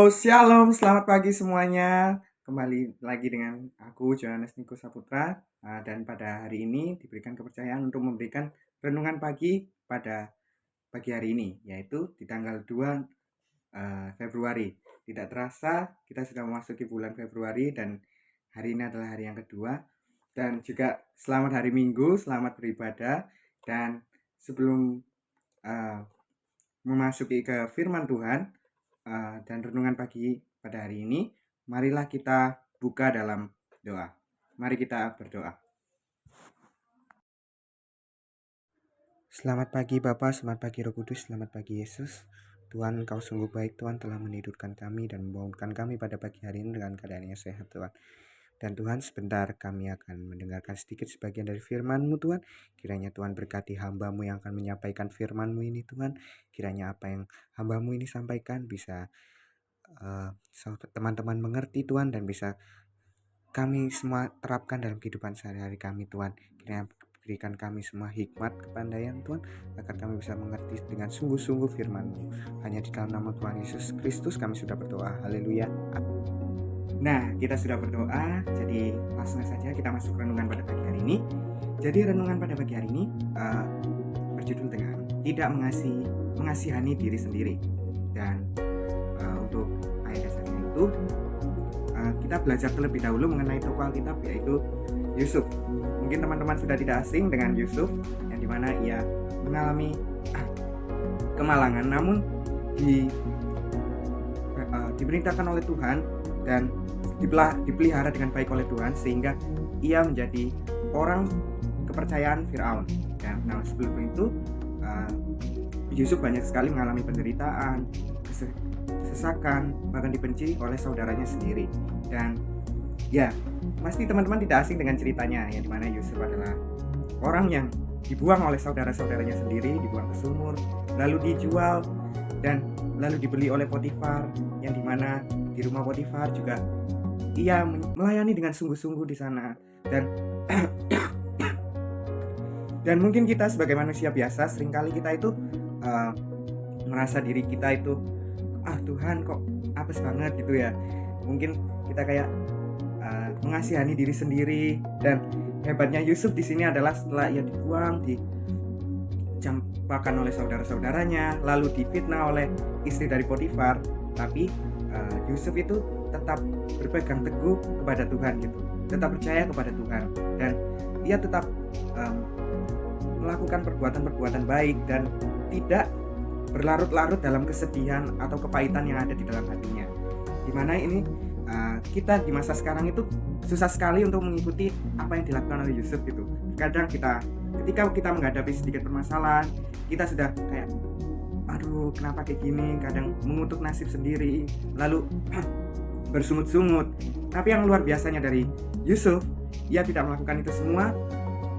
Shalom, selamat pagi semuanya. Kembali lagi dengan aku, Johannes Niko Saputra. Dan pada hari ini diberikan kepercayaan untuk memberikan renungan pagi pada pagi hari ini, yaitu di tanggal 2 Februari. Tidak terasa kita sudah memasuki bulan Februari dan hari ini adalah hari yang kedua. Dan juga selamat hari Minggu, selamat beribadah. Dan sebelum memasuki ke firman Tuhan, dan renungan pagi pada hari ini, marilah kita buka dalam doa. Mari kita berdoa. Selamat pagi Bapa, selamat pagi Roh Kudus, selamat pagi Yesus. Tuhan, Engkau sungguh baik. Tuhan telah menidurkan kami dan membangunkan kami pada pagi hari ini dengan keadaan yang sehat, Tuhan. Dan Tuhan, sebentar kami akan mendengarkan sedikit sebagian dari firman-Mu, Tuhan. Kiranya Tuhan berkati hamba-Mu yang akan menyampaikan firman-Mu ini, Tuhan. Kiranya apa yang hamba-Mu ini sampaikan bisa teman-teman mengerti, Tuhan, dan bisa kami semua terapkan dalam kehidupan sehari-hari kami, Tuhan. Kiranya berikan kami semua hikmat, kepandaian, Tuhan, agar kami bisa mengerti dengan sungguh-sungguh firman-Mu. Hanya di dalam nama Tuhan Yesus Kristus kami sudah berdoa. Haleluya. Nah, kita sudah berdoa, jadi langsung saja kita masuk renungan pada pagi hari ini. Jadi renungan pada pagi hari ini berjudul dengan tidak mengasihani diri sendiri. Dan untuk ayat dasarnya itu kita belajar terlebih dahulu mengenai tokoh Alkitab, yaitu Yusuf. Mungkin teman-teman sudah tidak asing dengan Yusuf, yang dimana ia mengalami kemalangan, namun diperintahkan oleh Tuhan dan dipelihara dengan baik oleh Tuhan, sehingga ia menjadi orang kepercayaan Firaun. Dan sebelum itu Yusuf banyak sekali mengalami penderitaan, kesesakan, bahkan dibenci oleh saudaranya sendiri. Dan ya, pasti teman-teman tidak asing dengan ceritanya, yang dimana Yusuf adalah orang yang dibuang oleh saudara-saudaranya sendiri, dibuang ke sumur, lalu dijual dan lalu dibeli oleh Potifar, yang dimana di rumah Potifar juga ia melayani dengan sungguh-sungguh di sana. Dan mungkin kita sebagai manusia biasa, seringkali kita itu merasa diri kita itu Tuhan kok apes banget gitu ya. Mungkin kita kayak mengasihani diri sendiri. Dan hebatnya Yusuf di sini adalah setelah ia dibuang, dicampakan oleh saudara-saudaranya, lalu difitnah oleh istri dari Potifar, tapi Yusuf itu tetap berpegang teguh kepada Tuhan gitu, tetap percaya kepada Tuhan, dan ia tetap melakukan perbuatan-perbuatan baik dan tidak berlarut-larut dalam kesedihan atau kepahitan yang ada di dalam hatinya. Dimana ini kita di masa sekarang itu susah sekali untuk mengikuti apa yang dilakukan oleh Yusuf gitu. Kadang ketika kita menghadapi sedikit permasalahan, kita sudah kayak aduh kenapa kayak gini, kadang mengutuk nasib sendiri, lalu bersungut-sungut. Tapi yang luar biasanya dari Yusuf, ia tidak melakukan itu semua.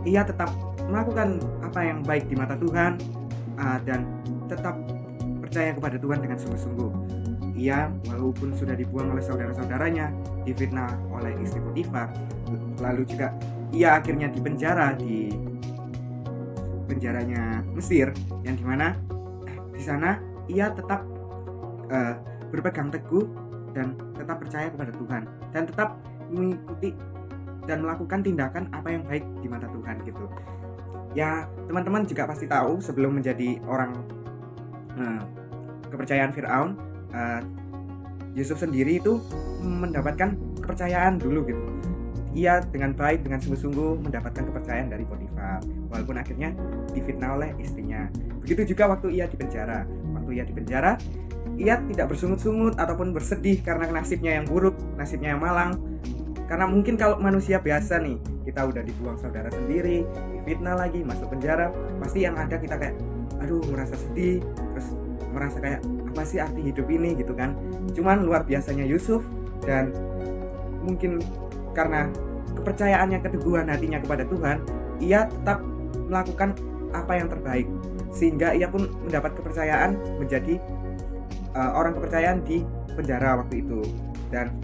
Ia tetap melakukan apa yang baik di mata Tuhan, dan tetap percaya kepada Tuhan dengan sungguh-sungguh. Ia walaupun sudah dibuang oleh saudara-saudaranya, difitnah oleh istri Potifar, lalu juga ia akhirnya dipenjara di penjaranya Mesir, yang dimana di sana ia tetap berpegang teguh dan tetap percaya kepada Tuhan, dan tetap mengikuti dan melakukan tindakan apa yang baik di mata Tuhan gitu. Ya, teman-teman juga pasti tahu sebelum menjadi orang kepercayaan Firaun, Yusuf sendiri itu mendapatkan kepercayaan dulu gitu. Ia dengan baik, dengan sungguh-sungguh mendapatkan kepercayaan dari Potifar, walaupun akhirnya difitnah oleh istrinya. Begitu juga waktu ia di penjara. Waktu ia di penjara, ia tidak bersungut-sungut ataupun bersedih karena nasibnya yang buruk, nasibnya yang malang. Karena mungkin kalau manusia biasa nih, kita udah dibuang saudara sendiri, difitnah lagi, masuk penjara, pasti yang ada kita kayak aduh merasa sedih, terus merasa kayak apa sih arti hidup ini gitu kan. Cuman luar biasanya Yusuf, dan mungkin karena kepercayaannya, keteguhan hatinya kepada Tuhan, ia tetap melakukan apa yang terbaik, sehingga ia pun mendapat kepercayaan menjadi orang kepercayaan di penjara waktu itu. Dan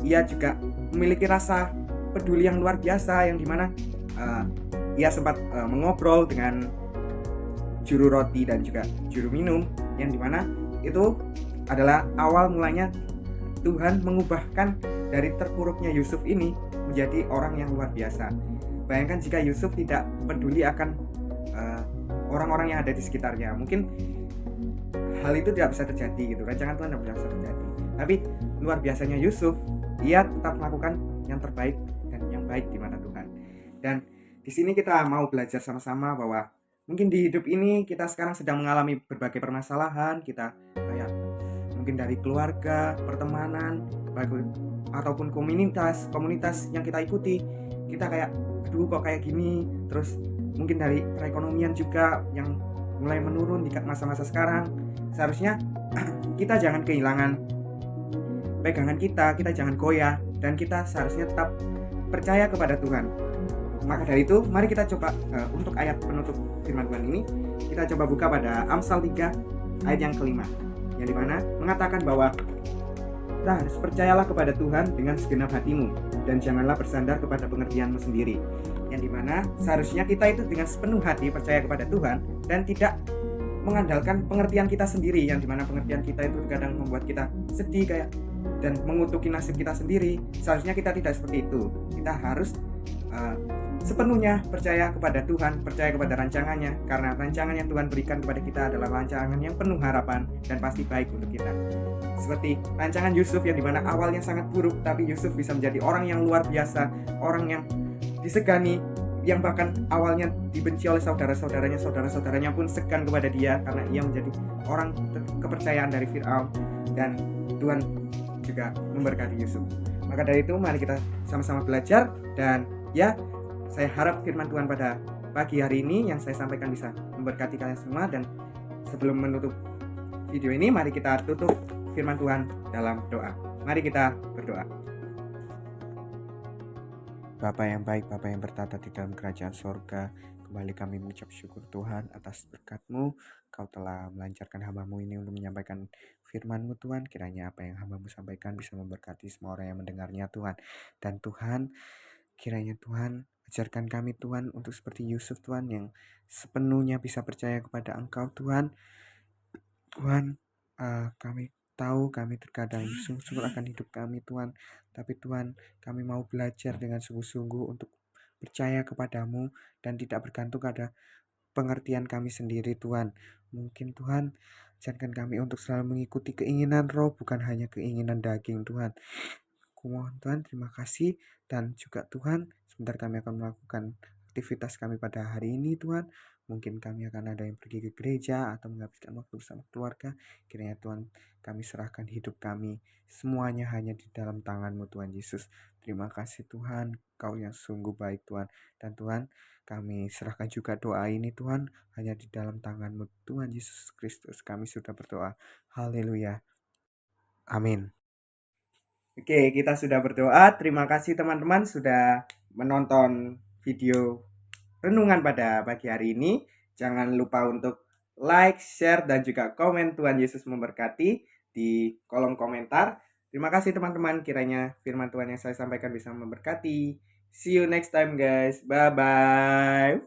ia juga memiliki rasa peduli yang luar biasa, yang dimana ia sempat mengobrol dengan juru roti dan juga juru minum, yang dimana itu adalah awal mulanya Tuhan mengubahkan dari terpuruknya Yusuf ini menjadi orang yang luar biasa. Bayangkan jika Yusuf tidak peduli akan orang-orang yang ada di sekitarnya, mungkin hal itu tidak bisa terjadi gitu. Rancangan Tuhan tidak bisa terjadi. Tapi luar biasanya Yusuf, ia tetap melakukan yang terbaik dan yang baik di mata Tuhan. Dan di sini kita mau belajar sama-sama bahwa mungkin di hidup ini kita sekarang sedang mengalami berbagai permasalahan, kita kayak mungkin dari keluarga, pertemanan, ataupun komunitas yang kita ikuti, kita kayak aduh kok kayak gini. Terus mungkin dari perekonomian juga yang mulai menurun di masa-masa sekarang. Seharusnya kita jangan kehilangan pegangan kita jangan goyah, dan kita seharusnya tetap percaya kepada Tuhan. Maka dari itu, mari kita coba untuk ayat penutup firman Tuhan ini, kita coba buka pada Amsal 3 ayat yang kelima, yang dimana mengatakan bahwa kita harus percayalah kepada Tuhan dengan segenap hatimu, dan janganlah bersandar kepada pengertianmu sendiri. Yang dimana seharusnya kita itu dengan sepenuh hati percaya kepada Tuhan dan tidak mengandalkan pengertian kita sendiri, yang dimana pengertian kita itu kadang membuat kita sedih kayak dan mengutuki nasib kita sendiri. Seharusnya kita tidak seperti itu. Kita harus sepenuhnya percaya kepada Tuhan, percaya kepada rancangannya, karena rancangan yang Tuhan berikan kepada kita adalah rancangan yang penuh harapan dan pasti baik untuk kita. Seperti rancangan Yusuf yang dimana awalnya sangat buruk, tapi Yusuf bisa menjadi orang yang luar biasa, orang yang disegani, yang bahkan awalnya dibenci oleh saudara-saudaranya pun segan kepada dia karena ia menjadi orang kepercayaan dari Firaun, dan Tuhan juga memberkati Yusuf. Maka dari itu mari kita sama-sama belajar, dan ya, saya harap firman Tuhan pada pagi hari ini yang saya sampaikan bisa memberkati kalian semua. Dan sebelum menutup video ini, mari kita tutup firman Tuhan dalam doa. Mari kita berdoa. Bapa yang baik, Bapa yang bertata di dalam kerajaan sorga, kembali kami mengucap syukur Tuhan atas berkat-Mu. Kau telah melancarkan hamba-Mu ini untuk menyampaikan firman-Mu Tuhan. Kiranya apa yang hamba-Mu sampaikan bisa memberkati semua orang yang mendengarnya Tuhan. Dan Tuhan, kiranya Tuhan ajarkan kami Tuhan untuk seperti Yusuf Tuhan, yang sepenuhnya bisa percaya kepada Engkau Tuhan. Tuhan, kami tahu kami terkadang sungguh-sungguh akan hidup kami Tuhan, tapi Tuhan, kami mau belajar dengan sungguh-sungguh untuk percaya kepadamu dan tidak bergantung pada pengertian kami sendiri Tuhan. Mungkin Tuhan, ajarkan kami untuk selalu mengikuti keinginan roh, bukan hanya keinginan daging Tuhan. Kumohon Tuhan, terima kasih. Dan juga Tuhan, sebentar kami akan melakukan aktivitas kami pada hari ini Tuhan. Mungkin kami akan ada yang pergi ke gereja atau menghabiskan waktu bersama keluarga. Kiranya Tuhan, kami serahkan hidup kami semuanya hanya di dalam tangan-Mu Tuhan Yesus. Terima kasih Tuhan, Kau yang sungguh baik Tuhan. Dan Tuhan, kami serahkan juga doa ini Tuhan hanya di dalam tangan-Mu Tuhan Yesus Kristus. Kami sudah berdoa. Haleluya. Amin. Oke, kita sudah berdoa. Terima kasih teman-teman sudah menonton video renungan pada pagi hari ini. Jangan lupa untuk like, share, dan juga komen. Tuhan Yesus memberkati di kolom komentar. Terima kasih teman-teman. Kiranya firman Tuhan yang saya sampaikan bisa memberkati. See you next time guys. Bye-bye.